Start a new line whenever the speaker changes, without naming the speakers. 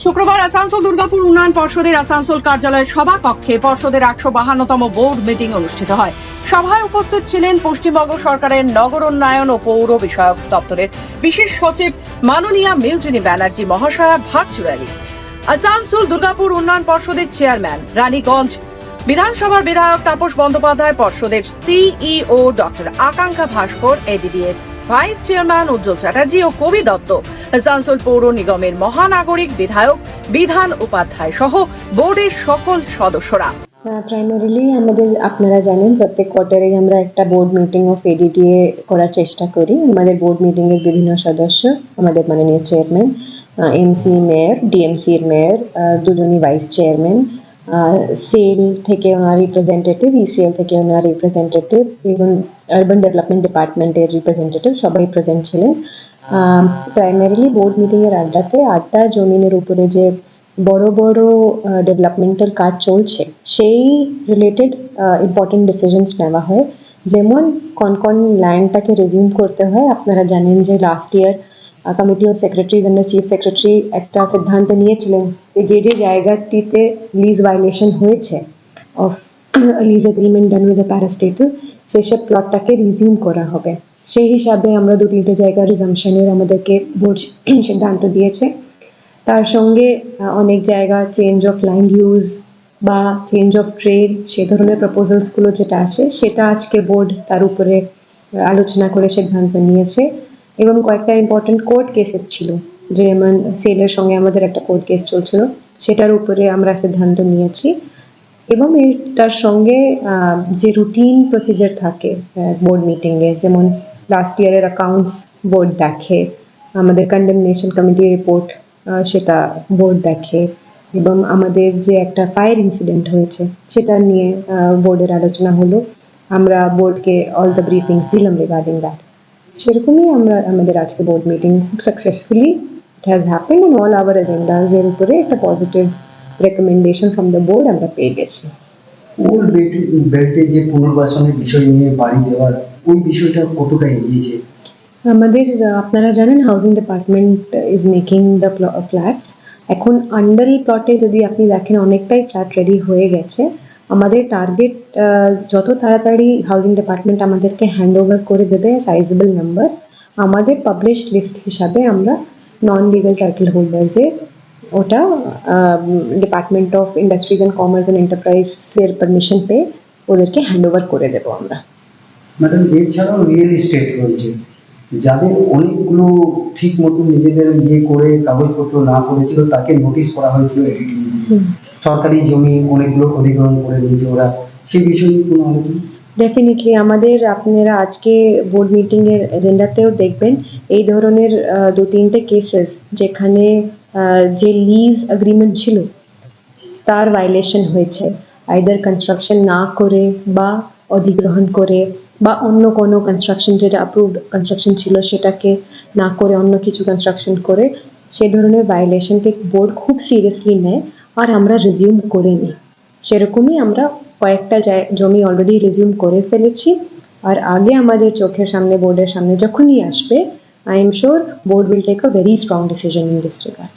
শুক্রবার আসানসোল দুর্গাপুর উন্নয়ন পর্ষদের আসানসোল কার্যালয়ের সভা কক্ষে পর্ষদের 152তম বোর্ড মিটিং অনুষ্ঠিত হয়। সভায় উপস্থিত ছিলেন পশ্চিমবঙ্গ সরকারের নগর উন্নয়ন ও পৌর বিষয়ক দপ্তরের বিশেষ সচিব মাননীয়া মিল্টনি ব্যানার্জি মহাশয়া ভার্চুয়ালি, আসানসোল দুর্গাপুর উন্নয়ন পর্ষদের চেয়ারম্যান রানীগঞ্জ বিধানসভার বিধায়ক তাপস বন্দ্যোপাধ্যায়, পর্ষদের সিইও ডক্টর আকাঙ্ক্ষা ভাস্কর, এডিডিএর ভাইস চেয়ারম্যান উজ্জ্বল চ্যাটার্জি ও কবি দত্ত, আসানসোল পৌর নিগমের মহানাগরিক বিধায়ক বিধান উপাধ্যায় সহ বোর্ডের সকল সদস্যরা।
প্রাইমারিলি আমাদের আপনারা জানেন প্রত্যেক কোয়ার্টারে আমরা একটা বোর্ড মিটিং অফ এডিডিএ করার চেষ্টা করি। আমাদের বোর্ড মিটিং এর বিভিন্ন সদস্য, আমাদের মাননীয় চেয়ারম্যান, এমসি মেয়র, ডিএমসির মেয়র, দুজনই ভাইস চেয়ারম্যান, সেল থেকে ওনার রিপ্রেজেন্টেটিভ, ইসিএল থেকে ওনার রিপ্রেজেন্টেটিভ এবং আরবান ডেভেলপমেন্ট ডিপার্টমেন্টের রিপ্রেজেন্টেটিভ সবাই প্রেজেন্ট ছিলেন। প্রাইমারিলি বোর্ড মিটিং এর আড্ডা জমিনের উপরে যে বড় বড় ডেভেলপমেন্টাল কাজ চলছে সেই রিলেটেড ইম্পর্টেন্ট ডিসিশনস নেওয়া হয়। যেমন কোন ল্যান্ডটাকে রেজিউম করতে হয়। আপনারা জানেন যে last year committee of secretaries and chief secretary একটা সিদ্ধান্ত নিয়েছিলেন যে যে জায়গাটিতে লিজ ভায়োলেশন হয়েছে of lease agreement done with the parastatal, সেসব প্লটটাকে রিজিউম করা হবে। সেই হিসাবে আমরা 2-3টে জায়গা রিজাম্পশনের আমাদেরকে বোর্ড সিদ্ধান্ত দিয়েছে। তার সঙ্গে অনেক জায়গা চেঞ্জ অফ ল্যান্ড ইউজ বা চেঞ্জ অফ ট্রেড সে ধরনের প্রপোজালসগুলো যেটা আসে সেটা আজকে বোর্ড তার উপরে আলোচনা করে সিদ্ধান্ত নিয়েছে। এবং কয়েকটা ইম্পর্টেন্ট কোর্ট কেসেস ছিল, যেমন সেলের সঙ্গে আমাদের একটা কোর্ট কেস চলছিল, সেটার উপরে আমরা সিদ্ধান্ত নিয়েছি। এবং তার সঙ্গে যে রুটিন প্রসিজার থাকে বোর্ড মিটিংয়ে, যেমন লাস্ট ইয়ারের অ্যাকাউন্টস বোর্ড দেখে, আমাদের কন্ডেমনেশন কমিটি রিপোর্ট সেটা বোর্ড দেখে, এবং আমাদের যে একটা ফায়ার ইনসিডেন্ট হয়েছে সেটা নিয়ে বোর্ডের আলোচনা হলো। আমরা বোর্ডকে অল দ্য ব্রিফিংস দিলাম রিগার্ডিং দ্যাট। সেরকমই আমরা আমাদের আজকে বোর্ড মিটিং খুব successfully it has happened on all our agendas এর উপরে একটা positive recommendation from the board আমরা পেয়ে গেছি।
ওল্ড বেল্টে যে পুনর্বাসনের বিষয় নিয়ে বাড়ি দেওয়ার ওই বিষয়টা কতটা এগিয়েছে?
আমাদের আপনারা জানেন housing department is making the flats. এখন আন্ডার প্লটে যদি আপনি দেখেন অনেকটাই ফ্ল্যাট রেডি হয়ে গেছে। আমাদের টার্গেট যত তাড়াতাড়ি হাউজিং ডিপার্টমেন্ট আমাদেরকে হ্যান্ড ওভার করে দেবে সাইজেবল নাম্বার, আমাদের পাবলিশড লিস্ট হিসাবে আমরা নন লিগাল টাইটেল হোল্ডার্সের ওটা department of industries and commerce and এন্টারপ্রাইজের পারমিশন পেয়ে ওদেরকে হ্যান্ড ওভার করে দেবো আমরা।
ম্যাডাম, এছাড়াও রিয়েল এস্টেট রয়েছে যাদের অনেকগুলো ঠিক মতো নিজেদের করে কাগজপত্র না করেছিল, তাকে নোটিশ করা হয়েছিল সরকারি জমি অনেকগুলো অধিগ্রহণ করে নিয়েছে ওরা, সেই বিষয়ে কোনো আলোচনা?
ডেফিনেটলি আমাদের আপনারা আজকে বোর্ড মিটিং এর এজেন্ডাতেও দেখবেন এই ধরনের 2-3টে কেসেস যেখানে যে লিজ এগ্রিমেন্ট ছিল তার ভায়োলেশন হয়েছে, আইদার কনস্ট্রাকশন না করে বা অধিগ্রহণ করে বা অন্য কোনো কনস্ট্রাকশন যেটা অ্যাপ্রুভড কনস্ট্রাকশন ছিল সেটাকে না করে অন্য কিছু কনস্ট্রাকশন করে, সে ধরনের ভায়োলেশনকে বোর্ড খুব সিরিয়াসলি নেয় আর আমরা রিজিউম করে নিই। সেরকমই আমরা কয়েকটা জমি অলরেডি রিজিউম করে ফেলেছি। আর আগে আমাদের চোখের সামনে বোর্ডের সামনে যখনই আসবে, I am sure board will take a very strong decision in this regard.